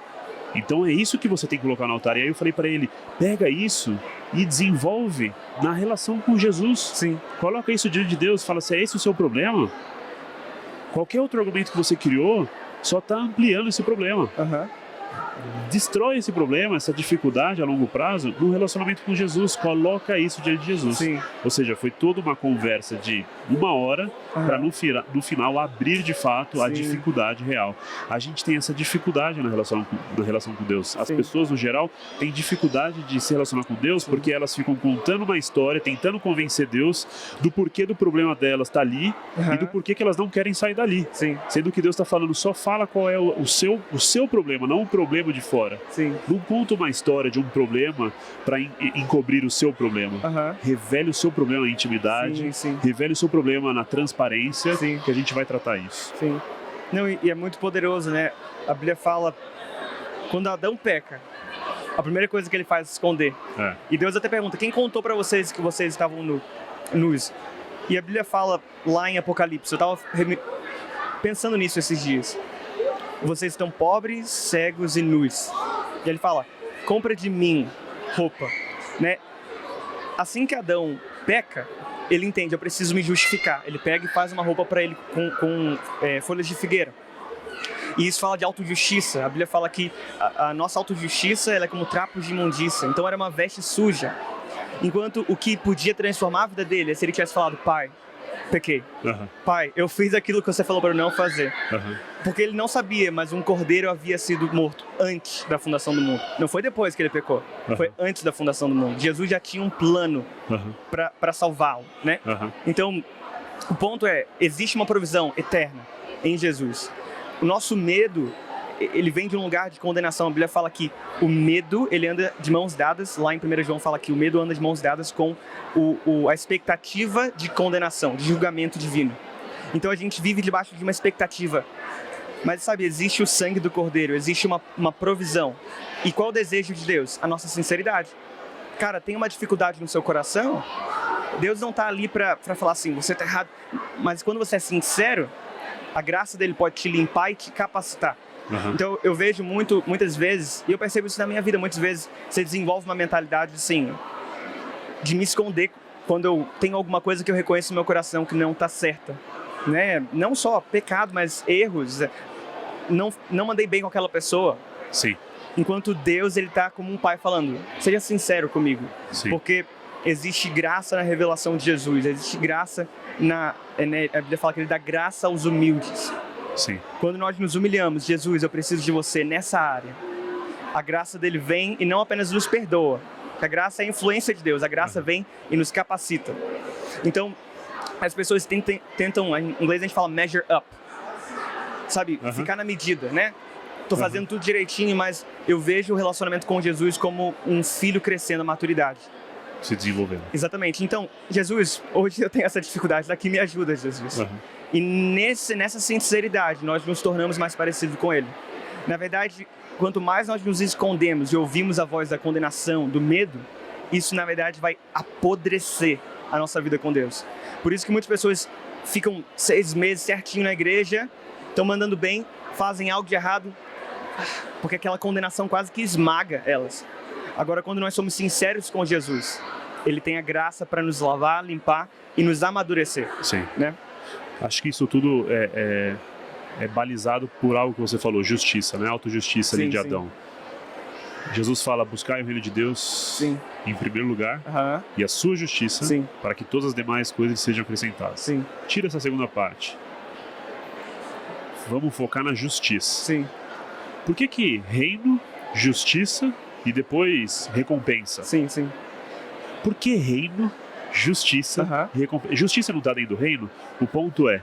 Speaker 1: Então é isso que você tem que colocar no altar. E aí eu falei para ele, pega isso e desenvolve na relação com Jesus.
Speaker 2: Sim.
Speaker 1: Coloca isso diante de Deus, fala assim: é esse o seu problema? Qualquer outro argumento que você criou só está ampliando esse problema. Destrói esse problema, essa dificuldade a longo prazo no relacionamento com Jesus. Coloca isso diante de Jesus.
Speaker 2: Sim.
Speaker 1: Ou seja, foi toda uma conversa de 1 hora para no final abrir de fato a dificuldade real. A gente tem essa dificuldade na relação com Deus. As pessoas no geral têm dificuldade de se relacionar com Deus porque elas ficam contando uma história, tentando convencer Deus do porquê do problema delas está ali e do porquê que elas não querem sair dali.
Speaker 2: Sim.
Speaker 1: Sendo que Deus está falando, só fala qual é o seu problema, não o problema de fora.
Speaker 2: Sim.
Speaker 1: Não conta uma história de um problema para encobrir o seu problema. Revele o seu problema na intimidade, revele o seu problema na transparência, que a gente vai tratar isso.
Speaker 2: Sim. Não, e é muito poderoso, né? A Bíblia fala, quando Adão peca, a primeira coisa que ele faz é se esconder. E Deus até pergunta, quem contou para vocês que vocês estavam nus? E a Bíblia fala lá em Apocalipse, eu estava pensando nisso esses dias. Vocês estão pobres, cegos e nus. E ele fala, compra de mim roupa, né? Assim que Adão peca, ele entende, eu preciso me justificar. Ele pega e faz uma roupa para ele com folhas de figueira. E isso fala de autojustiça. A Bíblia fala que a nossa autojustiça ela é como trapos de imundícia. Então era uma veste suja. Enquanto o que podia transformar a vida dele é se ele tivesse falado, pai, pequei. Pai, eu fiz aquilo que você falou para eu não fazer. Porque ele não sabia, mas um cordeiro havia sido morto antes da fundação do mundo. Não foi depois que ele pecou, foi antes da fundação do mundo. Jesus já tinha um plano para salvá-lo, né? Então, o ponto é, existe uma provisão eterna em Jesus. O nosso medo, ele vem de um lugar de condenação. A Bíblia fala que o medo, ele anda de mãos dadas. Lá em 1 João fala que o medo anda de mãos dadas com a expectativa de condenação, de julgamento divino. Então a gente vive debaixo de uma expectativa. Mas sabe, existe o sangue do Cordeiro, existe uma provisão. E qual o desejo de Deus? A nossa sinceridade. Cara, tem uma dificuldade no seu coração? Deus não está ali para falar assim, você está errado. Mas quando você é sincero, a graça dele pode te limpar e te capacitar. Então eu vejo muitas vezes, e eu percebo isso na minha vida, muitas vezes você desenvolve uma mentalidade assim, de me esconder quando eu tenho alguma coisa que eu reconheço no meu coração que não está certa. Né? Não só pecado, mas erros. Não mandei bem com aquela pessoa.
Speaker 1: Sim.
Speaker 2: Enquanto Deus, ele tá como um pai falando, seja sincero comigo.
Speaker 1: Sim.
Speaker 2: Porque existe graça na revelação de Jesus, existe graça a Bíblia fala que ele dá graça aos humildes.
Speaker 1: Sim.
Speaker 2: Quando nós nos humilhamos, Jesus, eu preciso de você nessa área. A graça dele vem e não apenas nos perdoa. A graça é a influência de Deus, a graça vem e nos capacita. Então, as pessoas tentam, em inglês a gente fala measure up. Sabe, ficar na medida, né? Tô fazendo tudo direitinho, mas eu vejo o relacionamento com Jesus como um filho crescendo à maturidade.
Speaker 1: Se desenvolvendo.
Speaker 2: Exatamente. Então, Jesus, hoje eu tenho essa dificuldade, daqui me ajuda, Jesus. E nessa sinceridade, nós nos tornamos mais parecidos com Ele. Na verdade, quanto mais nós nos escondemos e ouvimos a voz da condenação, do medo, isso, na verdade, vai apodrecer a nossa vida com Deus. Por isso que muitas pessoas ficam 6 meses certinho na igreja, estão mandando bem, fazem algo de errado, porque aquela condenação quase que esmaga elas. Agora, quando nós somos sinceros com Jesus, Ele tem a graça para nos lavar, limpar e nos amadurecer.
Speaker 1: Sim.
Speaker 2: Né?
Speaker 1: Acho que isso tudo é balizado por algo que você falou, justiça, né? Autojustiça ali de Adão. Jesus fala, buscar o reino de Deus em primeiro lugar e a sua justiça para que todas as demais coisas sejam acrescentadas. Tira essa segunda parte. Vamos focar na justiça. Por que reino, justiça e depois recompensa? Por que reino, justiça e recompensa? Justiça não está dentro do reino? O ponto é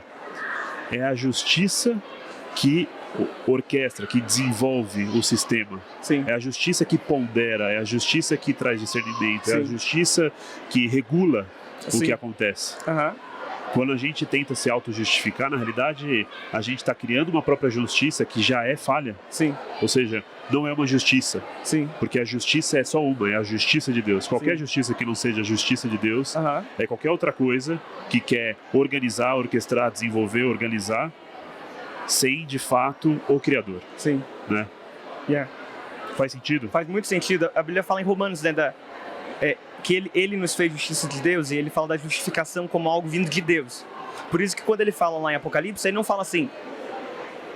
Speaker 1: a justiça que orquestra, que desenvolve o sistema. É a justiça que pondera, é a justiça que traz discernimento, é a justiça que regula o que acontece. Quando a gente tenta se auto-justificar, na realidade, a gente está criando uma própria justiça que já é falha. Ou seja, não é uma justiça. Porque a justiça é só uma, é a justiça de Deus. Qualquer justiça que não seja a justiça de Deus é qualquer outra coisa que quer organizar, orquestrar, desenvolver, organizar, sem, de fato, o Criador. Né? Faz sentido?
Speaker 2: Faz muito sentido. A Bíblia fala em Romanos, né, que ele nos fez justiça de Deus, e ele fala da justificação como algo vindo de Deus. Por isso que quando ele fala lá em Apocalipse, ele não fala assim,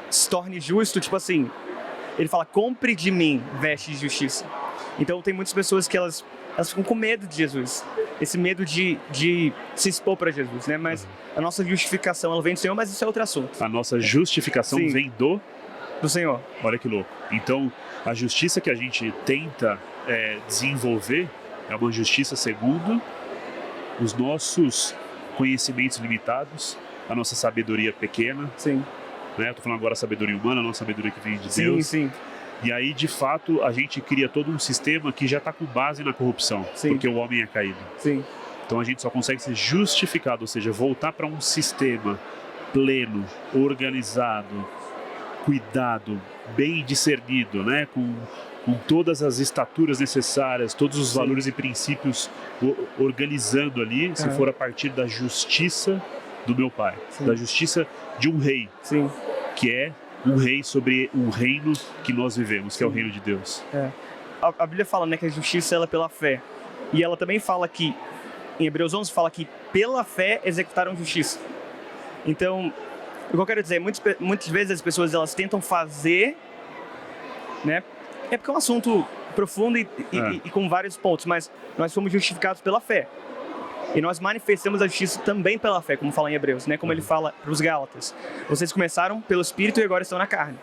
Speaker 2: se torne justo, tipo assim, ele fala, compre de mim vestes de justiça. Então tem muitas pessoas que elas ficam com medo de Jesus, esse medo de se expor para Jesus, né? Mas a nossa justificação, ela vem do Senhor, mas isso é outro assunto.
Speaker 1: A nossa justificação vem do
Speaker 2: Senhor.
Speaker 1: Olha que louco. Então, a justiça que a gente tenta desenvolver é uma justiça segundo os nossos conhecimentos limitados, a nossa sabedoria pequena. Né? Estou falando agora sabedoria humana, a nossa sabedoria que vem de Deus. E aí, de fato, a gente cria todo um sistema que já está com base na corrupção, porque o homem é caído. Então a gente só consegue ser justificado, ou seja, voltar para um sistema pleno, organizado, cuidado, bem discernido, né? Com todas as estaturas necessárias, todos os valores e princípios organizando ali, se for a partir da justiça do meu Pai, da justiça de um rei, que é um rei sobre um reino que nós vivemos, que é o reino de Deus.
Speaker 2: a Bíblia fala, né, que a justiça ela é pela fé. E ela também fala que, em Hebreus 11, fala que pela fé executaram justiça. Então, o que eu quero dizer, muitas vezes as pessoas elas tentam fazer, né? É porque é um assunto profundo e com vários pontos, mas nós fomos justificados pela fé. E nós manifestamos a justiça também pela fé, como fala em Hebreus, né? Como ele fala para os Gálatas. Vocês começaram pelo Espírito e agora estão na carne.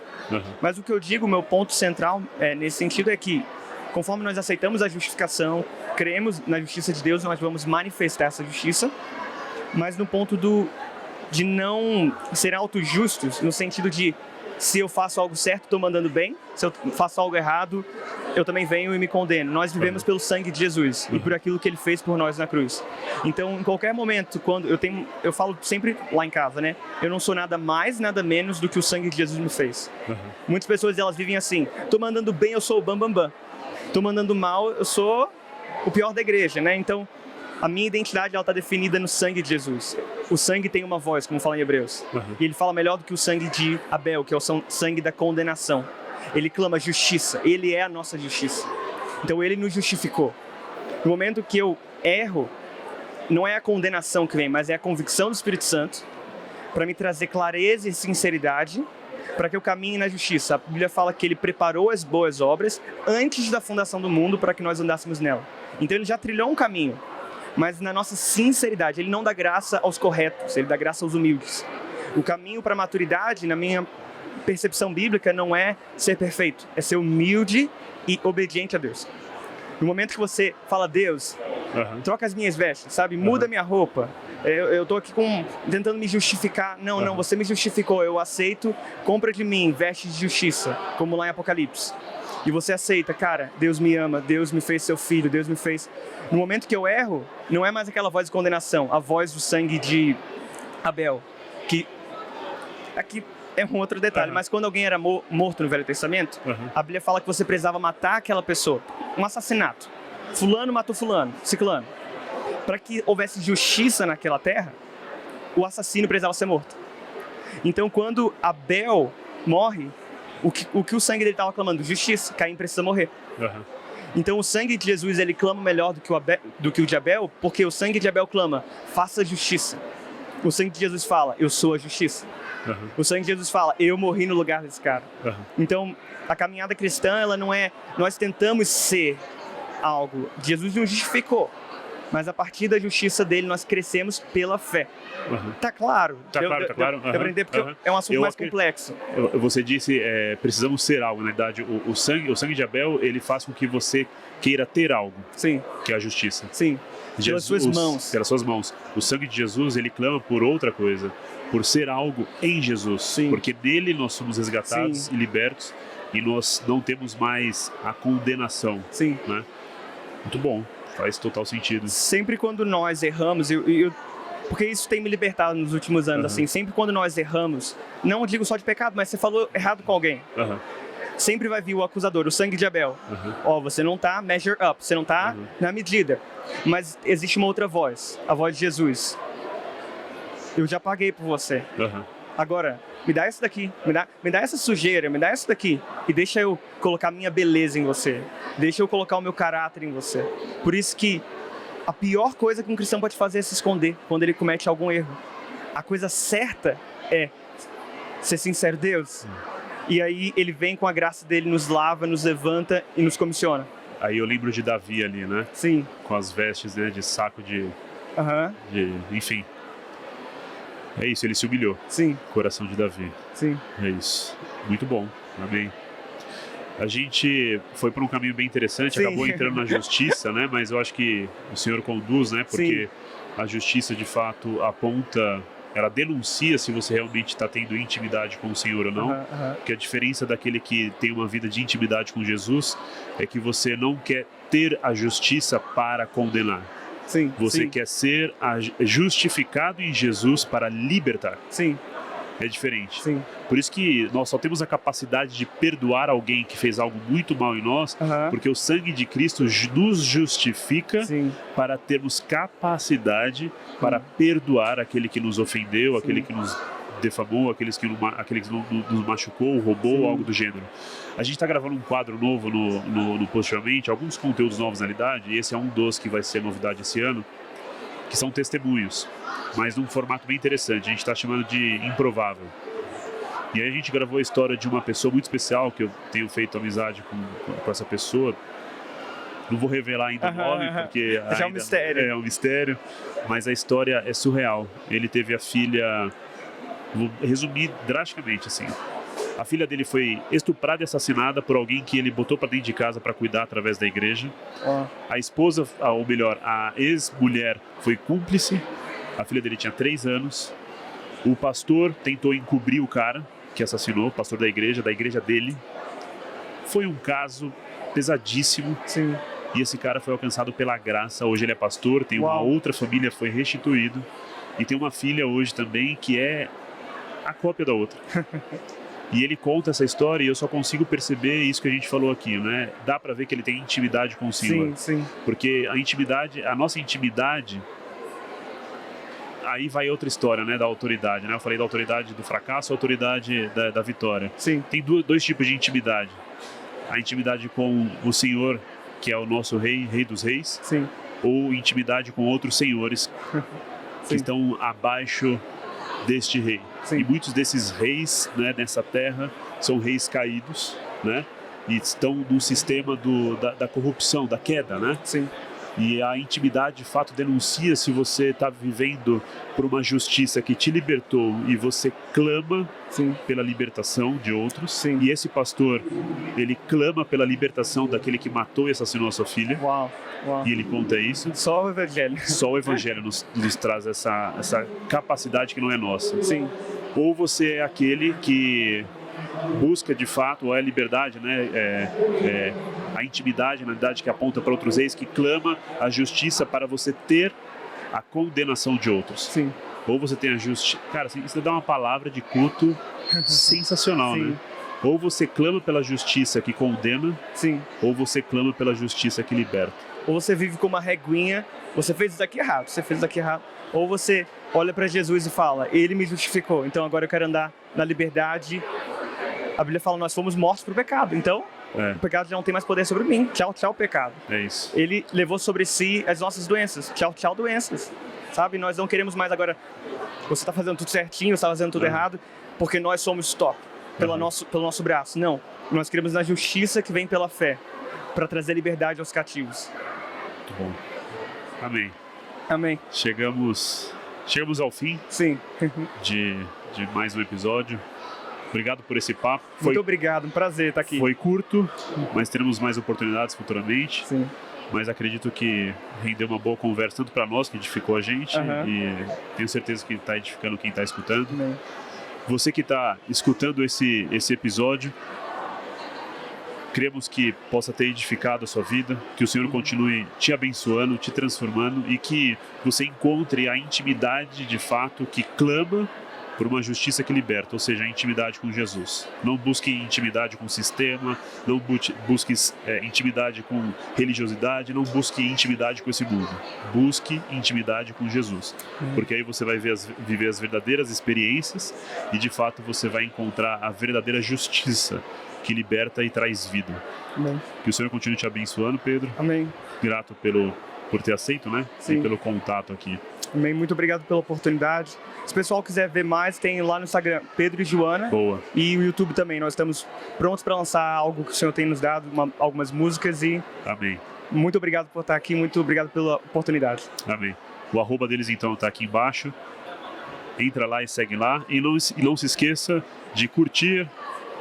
Speaker 2: Mas o que eu digo, o meu ponto central nesse sentido é que, conforme nós aceitamos a justificação, cremos na justiça de Deus, nós vamos manifestar essa justiça, mas no ponto de não ser auto-justos, no sentido de, se eu faço algo certo, estou mandando bem, se eu faço algo errado, eu também venho e me condeno. Nós vivemos pelo sangue de Jesus e por aquilo que Ele fez por nós na cruz. Então, em qualquer momento, quando eu falo sempre lá em casa, né? Eu não sou nada mais, nada menos do que o sangue de Jesus me fez. Muitas pessoas, elas vivem assim, tô mandando bem, eu sou o bambambam. Tô mandando mal, eu sou o pior da igreja, né? Então, a minha identidade, ela está definida no sangue de Jesus. O sangue tem uma voz, como fala em Hebreus. E ele fala melhor do que o sangue de Abel, que é o sangue da condenação. Ele clama justiça. Ele é a nossa justiça. Então, ele nos justificou. No momento que eu erro, não é a condenação que vem, mas é a convicção do Espírito Santo para me trazer clareza e sinceridade para que eu caminhe na justiça. A Bíblia fala que ele preparou as boas obras antes da fundação do mundo para que nós andássemos nela. Então, ele já trilhou um caminho. Mas na nossa sinceridade, ele não dá graça aos corretos, ele dá graça aos humildes. O caminho para a maturidade, na minha percepção bíblica, não é ser perfeito, é ser humilde e obediente a Deus. No momento que você fala, Deus, troca as minhas vestes, sabe? Muda minha roupa. Eu tô aqui tentando me justificar. Não, você me justificou, eu aceito, compra de mim vestes de justiça, como lá em Apocalipse. E você aceita, cara, Deus me ama, Deus me fez seu filho, Deus me fez... No momento que eu erro, não é mais aquela voz de condenação, a voz do sangue de Abel, que aqui é um outro detalhe, mas quando alguém era morto no Velho Testamento, a Bíblia fala que você precisava matar aquela pessoa, um assassinato. Fulano matou fulano, ciclano. Para que houvesse justiça naquela terra, o assassino precisava ser morto. Então, quando Abel morre, o que o sangue dele estava clamando? Justiça. Caim precisa morrer. Então, o sangue de Jesus, ele clama melhor do que o de Abel, porque o sangue de Abel clama, faça justiça. O sangue de Jesus fala, eu sou a justiça. O sangue de Jesus fala, eu morri no lugar desse cara. Então, a caminhada cristã, ela não é... Nós tentamos ser algo. Jesus nos justificou. Mas a partir da justiça dele, nós crescemos pela fé. Tá claro?
Speaker 1: Tá claro.
Speaker 2: Eu aprender porque é um assunto mais complexo.
Speaker 1: Você disse, precisamos ser algo, na verdade. O sangue de Abel, ele faz com que você queira ter algo.
Speaker 2: Sim.
Speaker 1: Que é a justiça.
Speaker 2: Sim. Pelas suas mãos.
Speaker 1: Pelas suas mãos. O sangue de Jesus, ele clama por outra coisa. Por ser algo em Jesus.
Speaker 2: Sim.
Speaker 1: Porque nele nós somos resgatados e libertos. E nós não temos mais a condenação.
Speaker 2: Sim.
Speaker 1: Né? Muito bom. Faz total sentido.
Speaker 2: Sempre quando nós erramos, porque isso tem me libertado nos últimos anos, assim, sempre quando nós erramos, não digo só de pecado, mas você falou errado com alguém, sempre vai vir o acusador, o sangue de Abel. Você não tá measure up, você não tá na medida, mas existe uma outra voz, a voz de Jesus. Eu já paguei por você. Agora, me dá isso daqui, me dá essa sujeira, me dá isso daqui e deixa eu colocar minha beleza em você, deixa eu colocar o meu caráter em você. Por isso que a pior coisa que um cristão pode fazer é se esconder quando ele comete algum erro. A coisa certa é ser sincero, Deus. E aí ele vem com a graça dele, nos lava, nos levanta e nos comissiona.
Speaker 1: Aí eu lembro de Davi ali, né?
Speaker 2: Sim.
Speaker 1: Com as vestes, né, de saco de enfim. É isso, ele se humilhou.
Speaker 2: Sim.
Speaker 1: Coração de Davi.
Speaker 2: Sim.
Speaker 1: É isso. Muito bom. Amém. A gente foi por um caminho bem interessante, acabou entrando na justiça, né? Mas eu acho que o Senhor conduz, né? Porque a justiça, de fato, aponta... Ela denuncia se você realmente está tendo intimidade com o Senhor ou não. Porque a diferença daquele que tem uma vida de intimidade com Jesus é que você não quer ter a justiça para condenar. Você quer ser justificado em Jesus para libertar. É diferente. Por isso que nós só temos a capacidade de perdoar alguém que fez algo muito mal em nós, porque o sangue de Cristo nos justifica para termos capacidade para perdoar aquele que nos ofendeu, aquele que nos defamou, aquele que nos machucou, roubou,
Speaker 2: Sim.
Speaker 1: algo do gênero. A gente está gravando um quadro novo no Positivamente, alguns conteúdos novos na realidade, e esse é um dos que vai ser novidade esse ano, que são testemunhos, mas num formato bem interessante. A gente está chamando de Improvável. E aí a gente gravou a história de uma pessoa muito especial, que eu tenho feito amizade com essa pessoa. Não vou revelar ainda o nome, porque
Speaker 2: é um mistério.
Speaker 1: É um mistério, mas a história é surreal. Ele teve a filha, vou resumir drasticamente assim, a filha dele foi estuprada e assassinada por alguém que ele botou para dentro de casa para cuidar através da igreja. A esposa, ou melhor, a ex-mulher foi cúmplice, a filha dele tinha 3 anos, o pastor tentou encobrir o cara que assassinou, o pastor da igreja dele. Foi um caso pesadíssimo.
Speaker 2: Sim.
Speaker 1: E esse cara foi alcançado pela graça. Hoje ele é pastor, tem uma outra família, foi restituído. E tem uma filha hoje também que é a cópia da outra. E ele conta essa história e eu só consigo perceber isso que a gente falou aqui, né? Dá pra ver que ele tem intimidade com o Senhor.
Speaker 2: Sim.
Speaker 1: Porque a nossa intimidade, aí vai outra história, né? Da autoridade, né? Eu falei da autoridade do fracasso, a autoridade da vitória.
Speaker 2: Sim.
Speaker 1: Tem dois tipos de intimidade. A intimidade com o Senhor, que é o nosso rei dos reis.
Speaker 2: Sim.
Speaker 1: Ou intimidade com outros senhores que estão abaixo deste rei.
Speaker 2: Sim.
Speaker 1: E muitos desses reis, né, nessa terra são reis caídos, né? E estão no sistema da corrupção, da queda, né?
Speaker 2: Sim.
Speaker 1: E a intimidade, de fato, denuncia se você está vivendo por uma justiça que te libertou e você clama pela libertação de outros.
Speaker 2: Sim.
Speaker 1: E esse pastor, ele clama pela libertação daquele que matou e assassinou a sua filha.
Speaker 2: Uau.
Speaker 1: E ele conta isso.
Speaker 2: Só o evangelho.
Speaker 1: Só o evangelho nos traz essa capacidade que não é nossa.
Speaker 2: Sim.
Speaker 1: Ou você é aquele que busca de fato a liberdade, né? A intimidade, na verdade, que aponta para outros reis, que clama a justiça para você ter a condenação de outros.
Speaker 2: Sim.
Speaker 1: Ou você tem a justiça. Cara, isso dá uma palavra de culto sensacional,
Speaker 2: Sim.
Speaker 1: né? Ou você clama pela justiça que condena,
Speaker 2: Sim.
Speaker 1: ou você clama pela justiça que liberta.
Speaker 2: Ou você vive com uma reguinha, você fez isso aqui errado, você fez isso aqui errado. Ou você olha para Jesus e fala, ele me justificou, então agora eu quero andar na liberdade. A Bíblia fala, nós fomos mortos pro pecado, então o pecado já não tem mais poder sobre mim. Tchau, tchau, pecado.
Speaker 1: É isso.
Speaker 2: Ele levou sobre si as nossas doenças. Tchau, tchau, doenças. Sabe? Nós não queremos mais agora, você está fazendo tudo certinho, você está fazendo tudo errado, porque nós somos top, pelo nosso braço. Não. Nós queremos na justiça que vem pela fé, para trazer liberdade aos cativos.
Speaker 1: Muito bom. Amém.
Speaker 2: Amém.
Speaker 1: Chegamos ao fim.
Speaker 2: Sim.
Speaker 1: de mais um episódio. Obrigado por esse papo.
Speaker 2: Muito obrigado, um prazer estar aqui.
Speaker 1: Foi curto, mas teremos mais oportunidades futuramente.
Speaker 2: Sim.
Speaker 1: Mas acredito que rendeu uma boa conversa, tanto para nós, que edificou a gente, e tenho certeza que está edificando quem está escutando.
Speaker 2: Amém.
Speaker 1: Você que está escutando esse episódio, cremos que possa ter edificado a sua vida, que o Senhor continue te abençoando, te transformando e que você encontre a intimidade de fato que clama por uma justiça que liberta, ou seja, a intimidade com Jesus. Não busque intimidade com o sistema, não busque intimidade com religiosidade, não busque intimidade com esse mundo. Busque intimidade com Jesus, porque aí você vai viver as verdadeiras experiências e de fato você vai encontrar a verdadeira justiça que liberta e traz vida.
Speaker 2: Amém.
Speaker 1: Que o Senhor continue te abençoando, Pedro.
Speaker 2: Amém.
Speaker 1: Grato por ter aceito, né?
Speaker 2: Sim.
Speaker 1: E pelo contato aqui.
Speaker 2: Amém. Muito obrigado pela oportunidade. Se o pessoal quiser ver mais, tem lá no Instagram Pedro e Joana.
Speaker 1: Boa.
Speaker 2: E o YouTube também. Nós estamos prontos para lançar algo que o Senhor tem nos dado, algumas músicas. E
Speaker 1: Amém.
Speaker 2: muito obrigado por estar aqui, muito obrigado pela oportunidade.
Speaker 1: Amém. O arroba deles então está aqui embaixo. Entra lá e segue lá. E não se esqueça de curtir,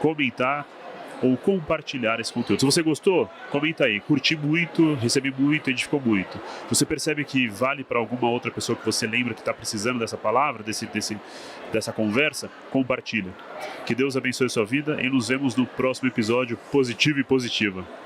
Speaker 1: comentar ou compartilhar esse conteúdo. Se você gostou, comenta aí. Curti muito, recebi muito, edificou muito. Se você percebe que vale para alguma outra pessoa que você lembra que está precisando dessa palavra, dessa conversa, compartilha. Que Deus abençoe a sua vida e nos vemos no próximo episódio Positivo e Positiva.